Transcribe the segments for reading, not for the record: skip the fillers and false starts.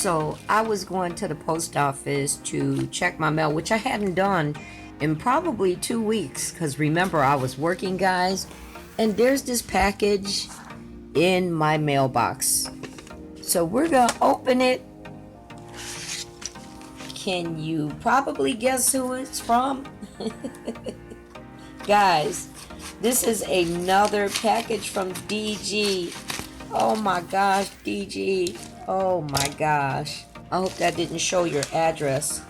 So I was going to the post office to check my mail, which I hadn't done in probably 2 weeks, because remember, I was working, guys, and there's this package in my mailbox. So we're gonna open it. Can you probably guess who it's from? Guys, this is another package from DG. Oh my gosh, DG. Oh my gosh. I hope that didn't show your address.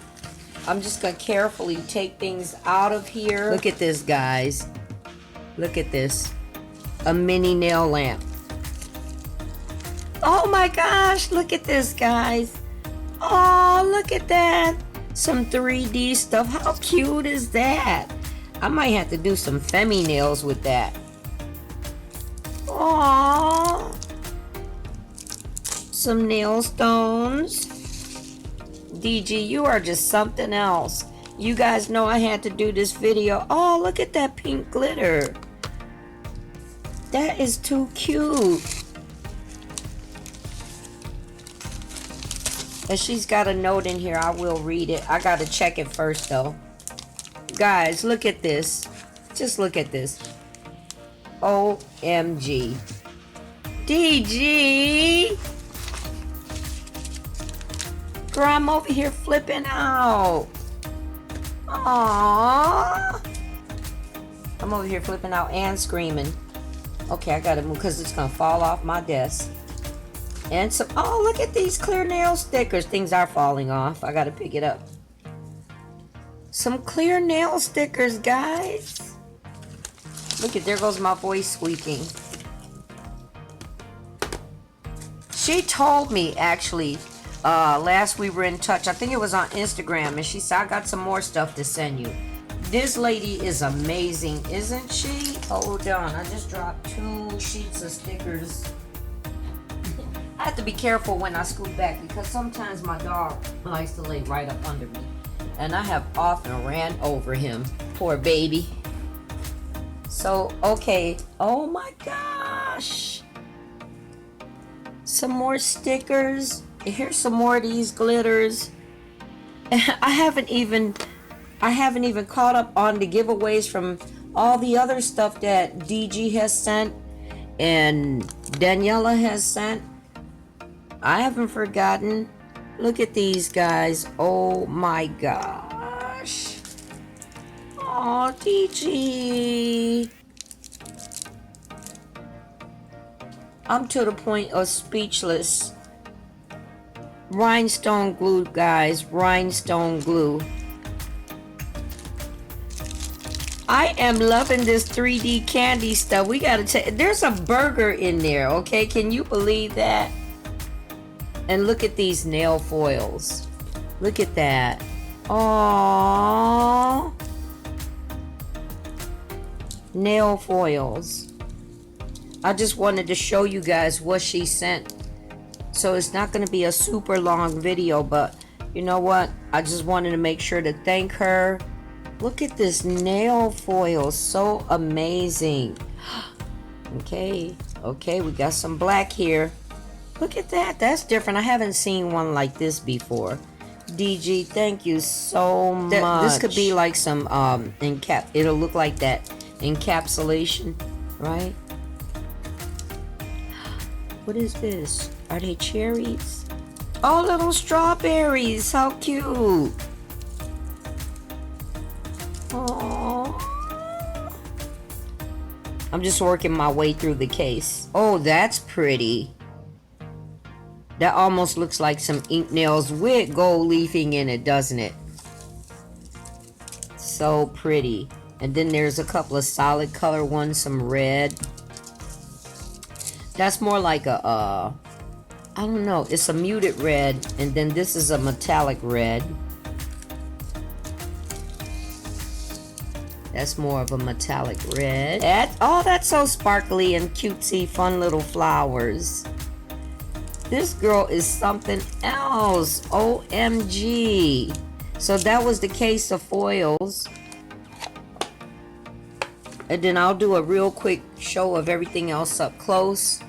I'm just gonna carefully take things out of here. Look at this, guys. Look at this. A mini nail lamp. Oh my gosh, look at this, guys. Oh, look at that. Some 3D stuff. How cute is that? I might have to do some femi nails with that. Aww. Some nail stones. DG, you are just something else. You guys know I had to do this video. Oh, look at that pink glitter. That is too cute. And she's got a note in here. I will read it. I gotta check it first though. Guys, look at this. Just look at this. OMG. DG! Girl, I'm over here flipping out. Aww. I'm over here flipping out and screaming. Okay, I gotta move because it's gonna fall off my desk. And some, oh, look at these clear nail stickers. Things are falling off. I gotta pick it up. Some clear nail stickers, guys. Look at, there goes my voice squeaking. She told me, actually, last we were in touch, I think it was on Instagram, and she said, I got some more stuff to send you. This lady is amazing, isn't she? Hold on, I just dropped 2 sheets of stickers. I have to be careful when I scoot back because sometimes my dog likes to lay right up under me. And I have often ran over him. Poor baby. So, okay. Oh my gosh. Some more stickers. Here's some more of these glitters. I haven't even caught up on the giveaways from all the other stuff that DG has sent and Daniela has sent. I haven't forgotten. Look at these, guys. Oh my gosh. Oh, DG. I'm to the point of speechless. Rhinestone glue, guys. Rhinestone glue. I am loving this 3D candy stuff. We gotta take. There's a burger in there, okay? Can you believe that? And look at these nail foils. Look at that. Aww. Nail foils. I just wanted to show you guys what she sent. So it's not going to be a super long video, but you know what? I just wanted to make sure to thank her. Look at this nail foil. So amazing. Okay. Okay, we got some black here. Look at that. That's different. I haven't seen one like this before. DG, thank you so much. This could be like some it'll look like that encapsulation, right? What is this? Are they cherries? Oh, little strawberries. How cute. Oh. I'm just working my way through the case. Oh, that's pretty. That almost looks like some ink nails with gold leafing in it, doesn't it? So pretty. And then there's a couple of solid color ones, some red. That's more like a, I don't know, it's a muted red. And then this is a metallic red. That's more of a metallic red. Oh, that's so sparkly and cutesy, fun little flowers. This girl is something else. OMG. So that was the case of foils. And then I'll do a real quick show of everything else up close.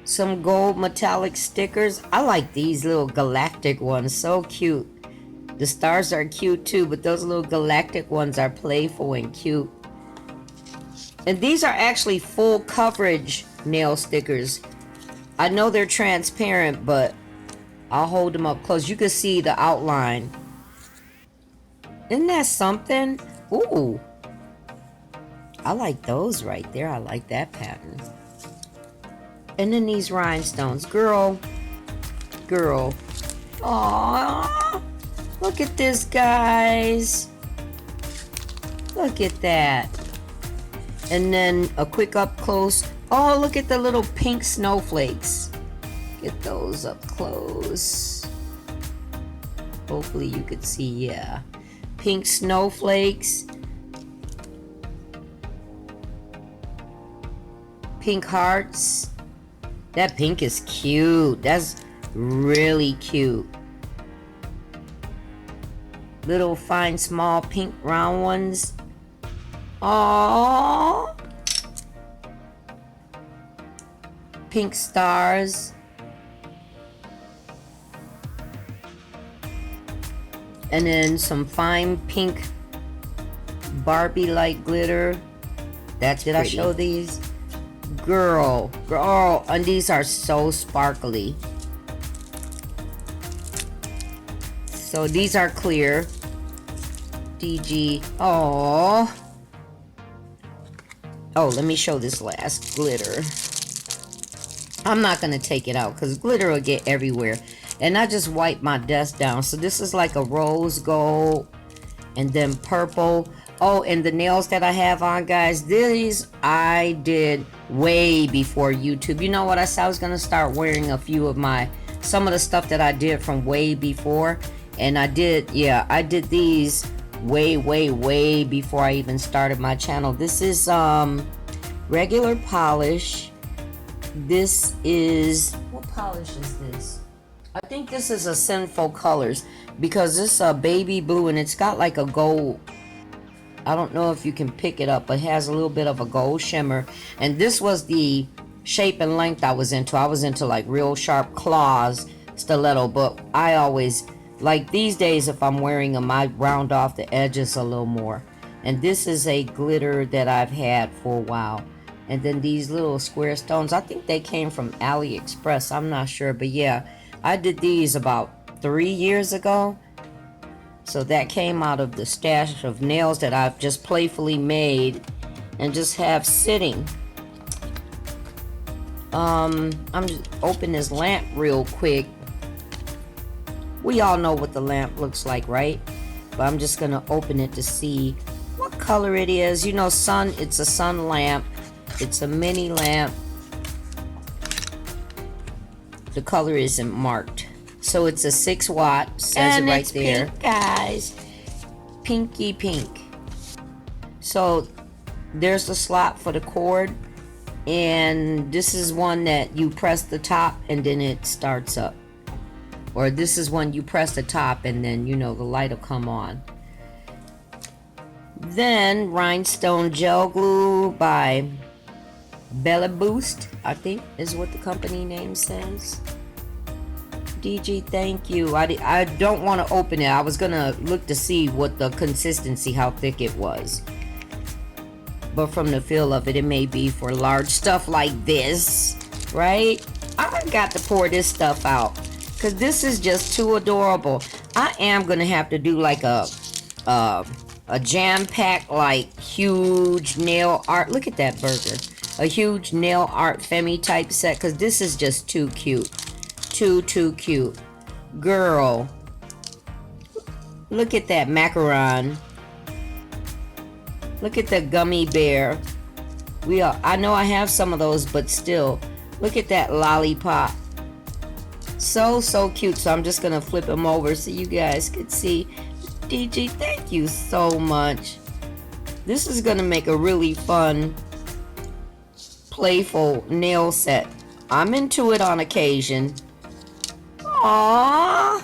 Some gold metallic stickers. I like these little galactic ones, so cute. The stars are cute too, but those little galactic ones are playful and cute. And these are actually full coverage nail stickers. I know they're transparent, but I'll hold them up close. You can see the outline. Isn't that something? Ooh. I like those right there. I like that pattern. And then these rhinestones. Girl. Aww. Look at this, guys. Look at that. And then a quick up close. Oh, look at the little pink snowflakes. Get those up close. Hopefully you could see, yeah. Pink snowflakes. Pink hearts. That pink is cute. That's really cute. Little fine small pink round ones. Aww. Pink stars. And then some fine pink Barbie-like glitter. That's Did pretty. I show these? Girl, and these are so sparkly. So these are clear. DG. Oh, let me show this last glitter. I'm not gonna take it out because glitter will get everywhere. And I just wiped my desk down. So this is like a rose gold and then purple. Oh, and the nails that I have on, guys, these I did way before YouTube. You know what? I said I was gonna start wearing a few of some of the stuff that I did from way before. And I did these way before I even started my channel. This is regular polish. This is, what polish is this? I think this is a Sinful Colors because this is a baby blue and it's got like a gold. I don't know if you can pick it up, but it has a little bit of a gold shimmer. And this was the shape and length I was into. I was into like real sharp claws, stiletto, but I always, like these days, if I'm wearing them, I round off the edges a little more. And this is a glitter that I've had for a while. And then these little square stones, I think they came from AliExpress. I'm not sure, but yeah, I did these about 3 years ago. So that came out of the stash of nails that I've just playfully made and just have sitting. I'm just open this lamp real quick. We all know what the lamp looks like, right? But I'm just gonna open it to see what color it is. You know, it's a sun lamp. It's a mini lamp. The color isn't marked. So it's a 6 watt, says it right there. Pink, guys. Pinky pink. So there's the slot for the cord. And this is one that you press the top and then it starts up. Or this is when you press the top and then, you know, the light will come on. Then Rhinestone Gel Glue by Bella Boost, I think is what the company name says. DG, thank you. I don't want to open it. I was gonna look to see what the consistency, how thick it was. But from the feel of it, it may be for large stuff like this, right? I got to pour this stuff out because this is just too adorable. I am gonna have to do like a jam-packed, like huge nail art. Look at that burger. A huge nail art Femi type set because this is just too cute. Too cute. Girl, look at that macaron. Look at the gummy bear. I know I have some of those, but still, look at that lollipop. So cute. So I'm just gonna flip them over so you guys could see. DG, thank you so much. This is gonna make a really fun, playful nail set. I'm into it on occasion. Aww,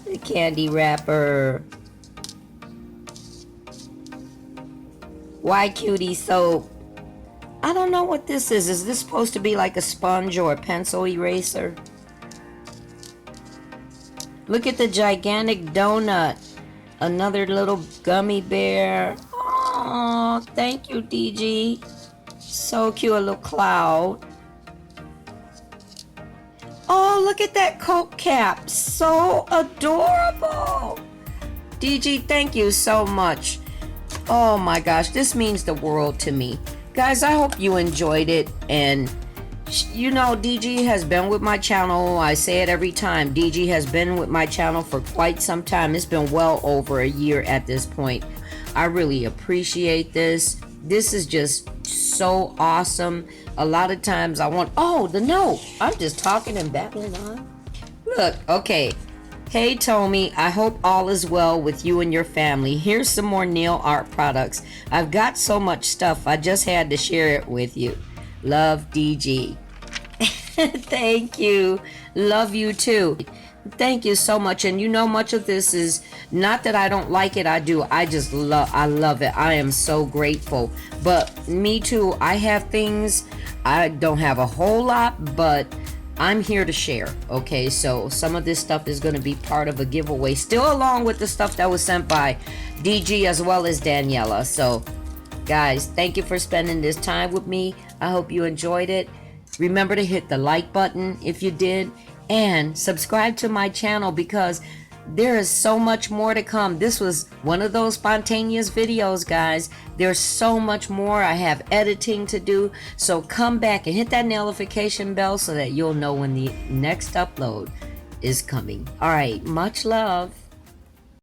the candy wrapper. Why Cutie Soap? I don't know what this is. Is this supposed to be like a sponge or a pencil eraser? Look at the gigantic donut. Another little gummy bear. Oh, thank you, DG. So cute, a little cloud. Oh, look at that Coke cap. So adorable. DG, thank you so much. Oh my gosh, this means the world to me. Guys, I hope you enjoyed it. And you know, DG has been with my channel. I say it every time. DG has been with my channel for quite some time. It's been well over a year at this point. I really appreciate this. This is just so awesome. A lot of times I want, oh, the note. I'm just talking and babbling on. Look, okay. Hey, Tommy, I hope all is well with you and your family. Here's some more nail art products. I've got so much stuff. I just had to share it with you. Love, DG. Thank you. Love you too. Thank you so much. And you know, much of this is not that I don't like it. I do. I love it. I am so grateful. But me too. I have things. I don't have a whole lot, but I'm here to share. Okay, so some of this stuff is going to be part of a giveaway, still along with the stuff that was sent by DG as well as Daniela. So guys, thank you for spending this time with me. I hope you enjoyed it. Remember to hit the like button if you did, and subscribe to my channel because there is so much more to come. This was one of those spontaneous videos, guys. There's so much more. I have editing to do, so come back and hit that notification bell so that you'll know when the next upload is coming. All right, much love.